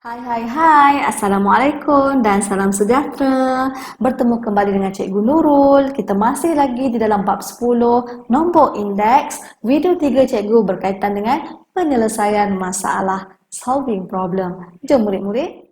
Hai, Assalamualaikum dan salam sejahtera. Bertemu kembali dengan Cikgu Nurul. Kita masih lagi di dalam bab 10, nombor indeks. Video 3 Cikgu berkaitan dengan penyelesaian masalah, solving problem. Jom murid-murid.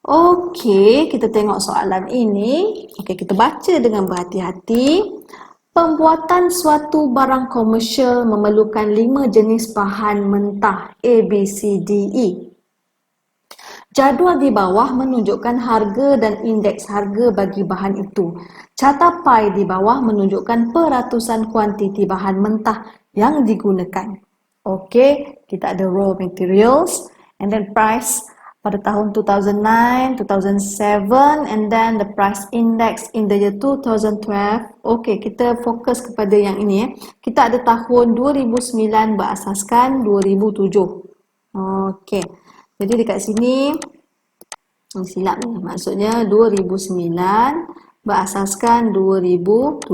Okey, kita tengok soalan ini. Okey, kita baca dengan berhati-hati. Pembuatan suatu barang komersial memerlukan 5 jenis bahan mentah A, B, C, D, E. Jadual di bawah menunjukkan harga dan indeks harga bagi bahan itu. Carta pie di bawah menunjukkan peratusan kuantiti bahan mentah yang digunakan. Okey, kita ada raw materials and then price pada tahun 2009, 2007 and then the price index in the year 2012. Okey, kita fokus kepada yang ini. Kita ada tahun 2009 berasaskan 2007. Okey. Jadi dekat sini silap ni. Maksudnya 2009 berasaskan 2007.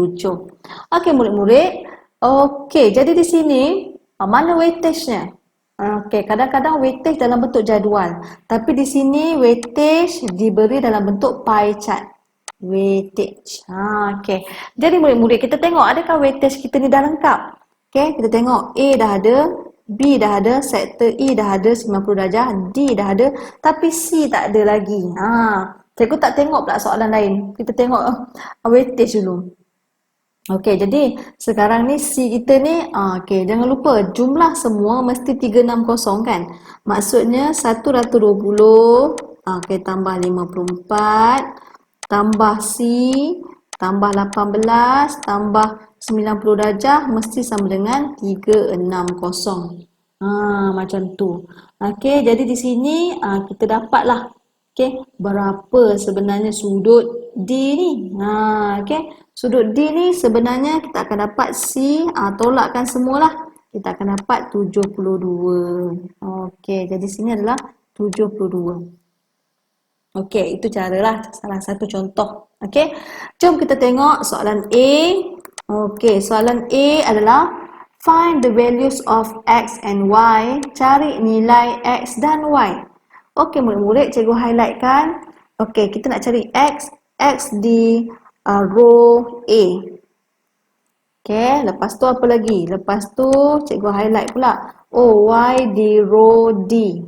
Okey murid-murid. Okey, jadi di sini mana weightage-nya? Okey, kadang-kadang weightage dalam bentuk jadual. Tapi di sini weightage diberi dalam bentuk pie chart. Weightage. Okey. Jadi murid-murid kita tengok adakah weightage kita ni dah lengkap? Okey, kita tengok A dah ada, B dah ada, sektor E dah ada 90 darjah, D dah ada, tapi C tak ada lagi. Cikgu tak tengok pula soalan lain. Kita tengok weightage dulu. Okey, jadi sekarang ni C kita ni, okey, jangan lupa jumlah semua mesti 360 kan? Maksudnya 120, okey, tambah 54, tambah C, tambah 18, tambah 90 darjah mesti sama dengan 360. Macam tu. Okey, jadi di sini kita dapatlah berapa sebenarnya sudut D ni. Okey, sudut D ni sebenarnya kita akan dapat C, tolakkan semualah. Kita akan dapat 72. Okey, jadi sini adalah 72. Okey, itu caralah salah satu contoh. Okey, jom kita tengok soalan A. Okey, soalan A adalah find the values of X and Y. Cari nilai X dan Y. Okey murid-murid, cikgu highlightkan. Okey, kita nak cari X. X di row A. Okey, lepas tu apa lagi? Lepas tu cikgu highlight pula. Y di row D.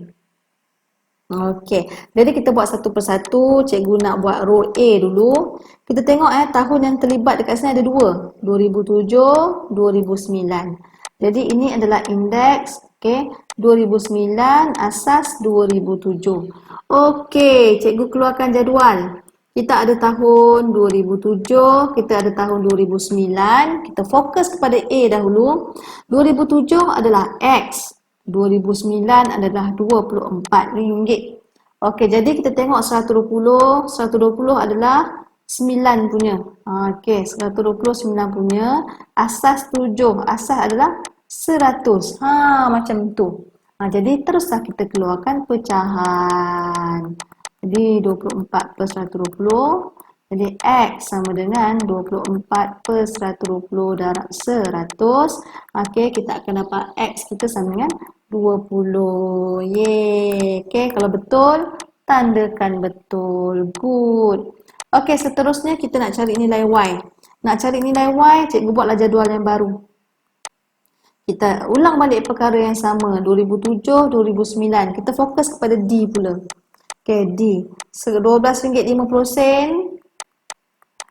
Okey, jadi kita buat satu persatu. Cikgu nak buat row A dulu. Kita tengok tahun yang terlibat dekat sini ada dua. 2007, 2009. Jadi ini adalah indeks. Okey, 2009, asas 2007. Okey, cikgu keluarkan jadual. Kita ada tahun 2007, kita ada tahun 2009. Kita fokus kepada A dahulu. 2007 adalah X. 2009 adalah RM24. Okey, jadi kita tengok 120. 120 adalah 9 punya. Okey, 120 9 punya. Asas 7. Asas adalah 100. Macam tu. Jadi teruslah kita keluarkan pecahan. Jadi 24 per 120. Jadi X sama dengan 24 per 120 darab 100. Okey, kita akan dapat X kita sama dengan 20. Yeay. Okey, kalau betul, tandakan betul. Good. Okey, seterusnya kita nak cari nilai Y. Nak cari nilai Y, cikgu buatlah jadual yang baru. Kita ulang balik perkara yang sama. 2007, 2009. Kita fokus kepada D pula. Okey, D. RM12.50.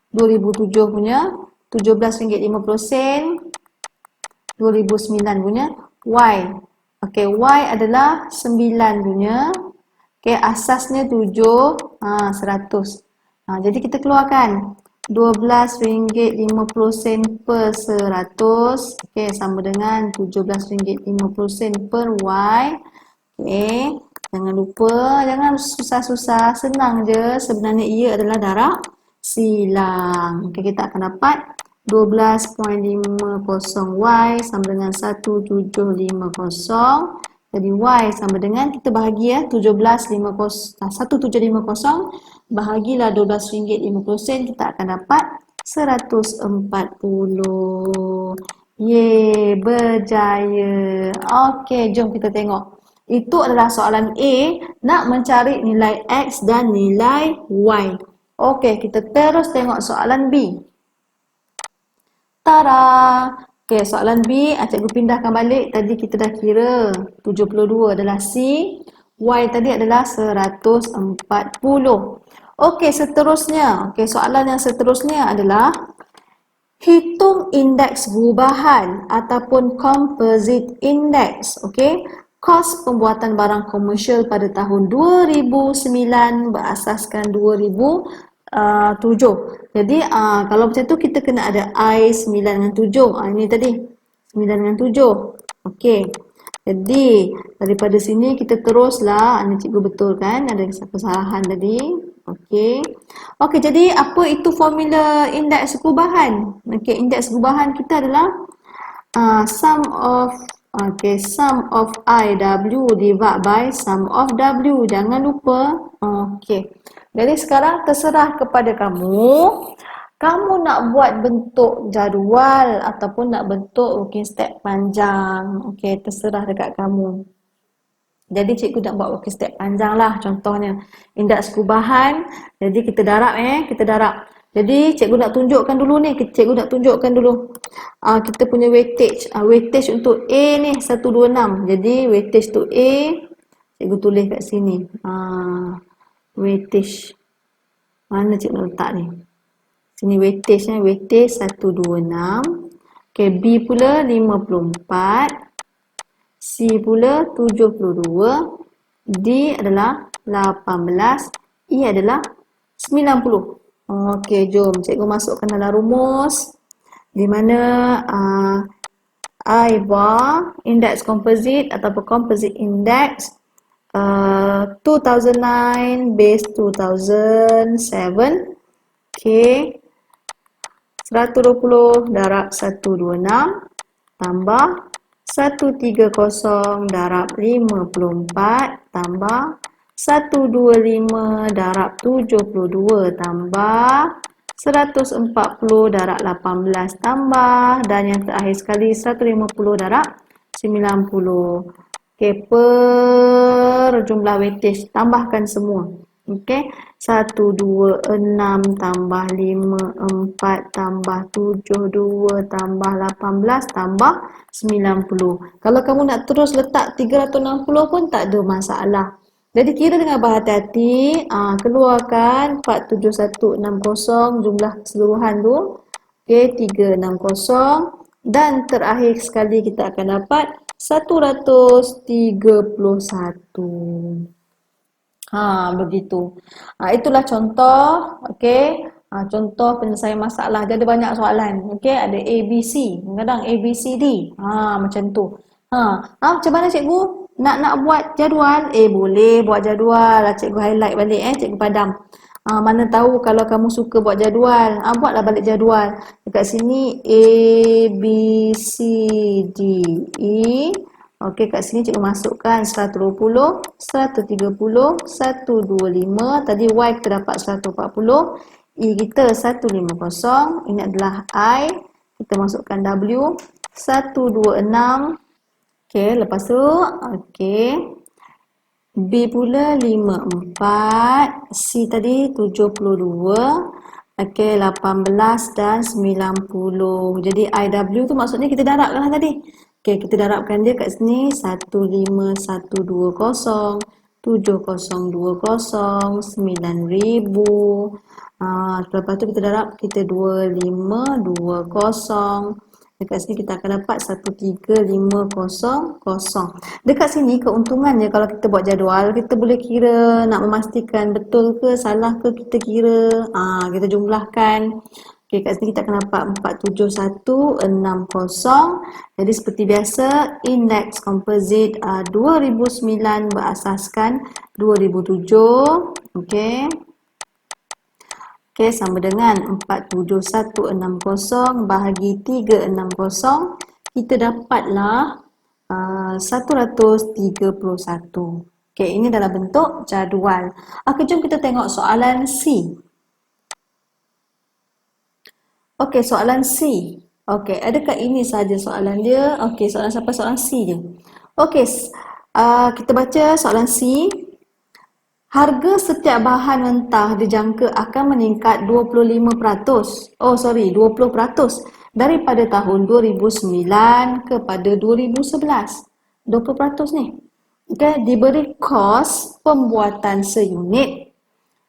2007 punya. RM17.50. 2009 punya. Y. Okey, Y adalah 9 punya. Okey, asasnya 7. 100. Jadi kita keluarkan. RM12.50 per 100. Okey, sama dengan RM17.50 per Y. Okey, jangan lupa, jangan susah-susah, senang je. Sebenarnya ia adalah darab silang. Okey, kita akan dapat 12.50Y sama dengan 1750. Jadi Y sama dengan, kita bahagi ya, 1750 bahagilah RM12.50, kita akan dapat 140. Yeay, berjaya. Okey, jom kita tengok. Itu adalah soalan A, nak mencari nilai X dan nilai Y. Okey, kita terus tengok soalan B. Tada! Okey, soalan B, cikgu pindahkan balik. Tadi kita dah kira 72 adalah C, Y tadi adalah 140. Okey, seterusnya. Okey, soalan yang seterusnya adalah hitung indeks gubahan ataupun composite index. Okey, kos pembuatan barang komersial pada tahun 2009 berasaskan 2007. Jadi kalau macam tu kita kena ada I 9 dengan 7. Ini tadi 9 dengan 7. Okey. Jadi daripada sini kita teruslah. Ini cikgu betul kan? Ada kesalahan tadi. Okey. Okey, jadi apa itu formula indeks gubahan? Okey, indeks gubahan kita adalah sum of IW divided by sum of W. Jangan lupa. Okey. Jadi sekarang terserah kepada kamu. Kamu nak buat bentuk jadual ataupun nak bentuk working step panjang. Okey, terserah dekat kamu. Jadi cikgu nak buat working step panjang lah. Contohnya indeks gubahan. Jadi kita darab kita darab. Jadi cikgu nak tunjukkan dulu ni. Cikgu nak tunjukkan dulu. Kita punya weightage. Weightage untuk A ni 126. Jadi weightage to A cikgu tulis kat sini. Weightage. Mana cikgu nak letak ni? Sini weightage ni. Weightage 126. Okay, B pula 54. C pula 72. D adalah 18. E adalah 90. Okey, jom cikgu masukkan dalam rumus. Di mana I bar index composite ataupun composite index 2009 base 2007. Okey. 120 darab 126 tambah 130 darab 54 tambah 125 darab 72 tambah 140 darab 18 tambah, dan yang terakhir sekali 150 darab 90. Okey, per jumlah weightage tambahkan semua. Okey, 126 tambah 54 tambah 72 tambah 18 tambah 90. Kalau kamu nak terus letak 360 pun tak ada masalah. Jadi kira dengan berhati-hati, keluarkan 47160 jumlah keseluruhan tu. Okey, 360, dan terakhir sekali kita akan dapat 131. Begitu. Itulah contoh, okey. Contoh penyelesaian masalah. Dia ada banyak soalan. Okey, ada A, B, C. Kadang A, B, C, D. Macam tu. Macam mana cikgu? Nak buat jadual? Boleh buat jadual. Cikgu highlight balik cikgu padam. Mana tahu kalau kamu suka buat jadual. Buatlah balik jadual. Dekat sini A, B, C, D, E. Okey, kat sini cikgu masukkan 120, 130, 125. Tadi Y kita dapat 140. E kita 150. Ini adalah I. Kita masukkan W. 126. Okey, lepas tu, okey. B pula 54. C tadi 72. Okey, 18 dan 90. Jadi IW tu maksudnya kita darabkan lah tadi. Okey, kita darabkan dia kat sini 15120, 7020, 9000. Lepas tu kita darab, kita 2520. Dekat sini kita akan dapat 13500. Dekat sini keuntungannya kalau kita buat jadual, kita boleh kira, nak memastikan betul ke, salah ke, kita kira, kita jumlahkan. Okey, kat sini kita akan dapat 47160. Jadi seperti biasa, indeks composite 2009 berasaskan 2007. Okey. Okey, sama dengan 47160 bahagi 360. Kita dapatlah 131. Okey, ini dalam bentuk jadual. Okey, jom kita tengok soalan C. Okey, soalan C. Okey, adakah ini saja soalan dia? Okey, soalan sampai soalan C je. Okey, kita baca soalan C. Harga setiap bahan mentah dijangka akan meningkat 25%. Oh, sorry, 20% daripada tahun 2009 kepada 2011. 20% ni. Okey, diberi kos pembuatan seunit.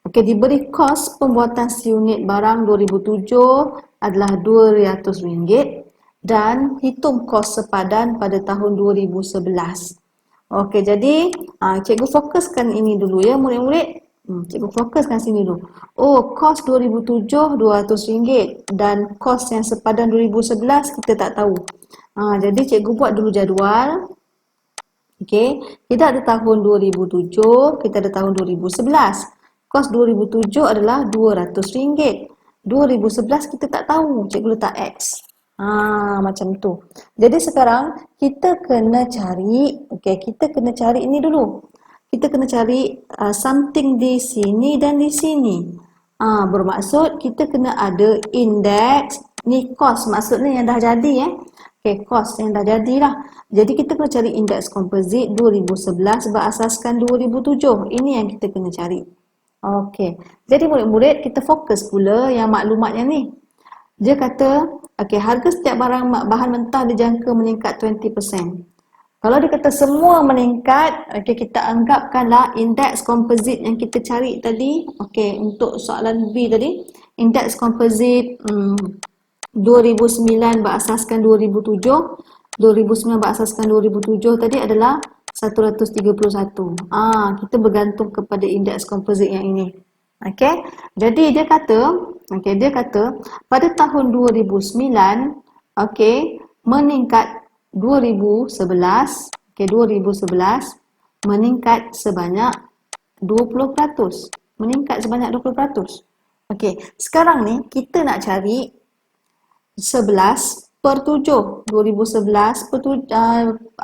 Okey, diberi kos pembuatan seunit barang 2007 adalah RM200 dan hitung kos sepadan pada tahun 2011. Okey, jadi cikgu fokuskan ini dulu ya murid-murid. Cikgu fokuskan sini dulu. Oh, kos 2007 RM200 dan kos yang sepadan 2011 kita tak tahu. Jadi cikgu buat dulu jadual. Okey, kita ada tahun 2007, kita ada tahun 2011. Kos 2007 adalah RM200. 2011 kita tak tahu, cikgu letak X. Macam tu. Jadi sekarang kita kena cari, okey, kita kena cari ini dulu. Kita kena cari something di sini dan di sini. Bermaksud kita kena ada indeks, ni kos maksudnya yang dah jadi okey, kos yang dah jadilah. Jadi kita kena cari indeks komposit 2011 berasaskan 2007. Ini yang kita kena cari. Okey. Jadi murid-murid kita fokus pula yang maklumatnya ni. Dia kata, okey, harga setiap bahan mentah dijangka meningkat 20%. Kalau dia kata semua meningkat, okey, kita anggapkanlah indeks komposit yang kita cari tadi, okey, untuk soalan B tadi, indeks komposit 2009 berasaskan 2007, 2009 berasaskan 2007 tadi adalah 131. Kita bergantung kepada indeks komposit yang ini. Okey. Jadi dia kata pada tahun 2009 okey meningkat 2011, okey 2011 meningkat sebanyak 20%. Meningkat sebanyak 20%. Okey, sekarang ni kita nak cari 11/7. 2011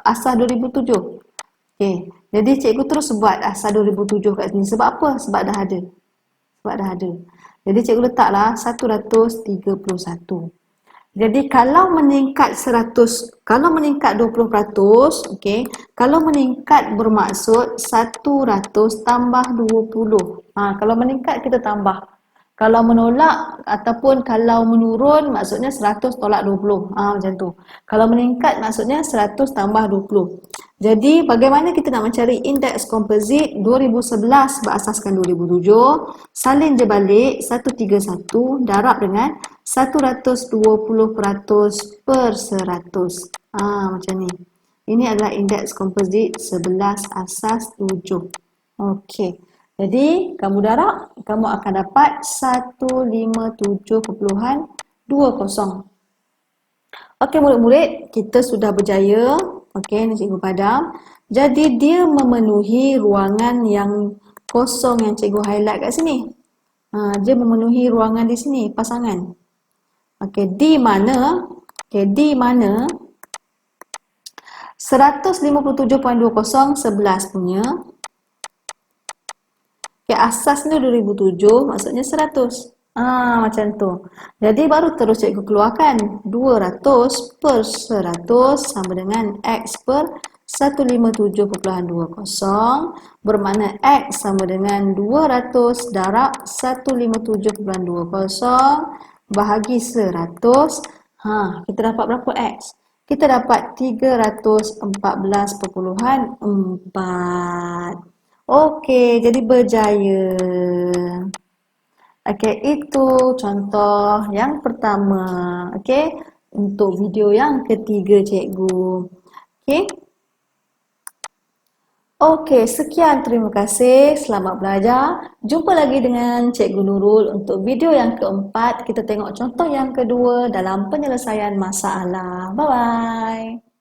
asal 2007. Okey, jadi cikgu terus buat asal 2007 kat sini. Sebab apa? Sebab dah ada. Jadi cikgu letaklah 131. Jadi kalau meningkat 20%, okey, kalau meningkat bermaksud 100 tambah 20. Kalau meningkat kita tambah. Kalau menolak ataupun kalau menurun maksudnya 100 tolak 20. Macam tu. Kalau meningkat maksudnya 100 tambah 20. Jadi bagaimana kita nak mencari indeks komposit 2011 berasaskan 2007? Salin je balik 131 darab dengan 120% per 100. Macam ni. Ini adalah indeks komposit 11 asas 7. Okey. Jadi, kamu darab, kamu akan dapat 157.20. Okey murid-murid, kita sudah berjaya. Okey, ni cikgu padam. Jadi, dia memenuhi ruangan yang kosong yang cikgu highlight kat sini. Dia memenuhi ruangan di sini, pasangan. Okey, di mana 157.20 11 punya. Okay, asasnya 2007, maksudnya 100. Macam tu. Jadi baru terus cikgu keluarkan 200 per 100 sama dengan X per 157.20 bermakna X sama dengan 200 darab 157.20 bahagi 100. Kita dapat berapa X? Kita dapat 314.4. Okey, jadi berjaya. Okey, itu contoh yang pertama. Okey, untuk video yang ketiga cikgu. Okey. Okey, sekian, terima kasih. Selamat belajar. Jumpa lagi dengan Cikgu Nurul untuk video yang keempat. Kita tengok contoh yang kedua dalam penyelesaian masalah. Bye-bye.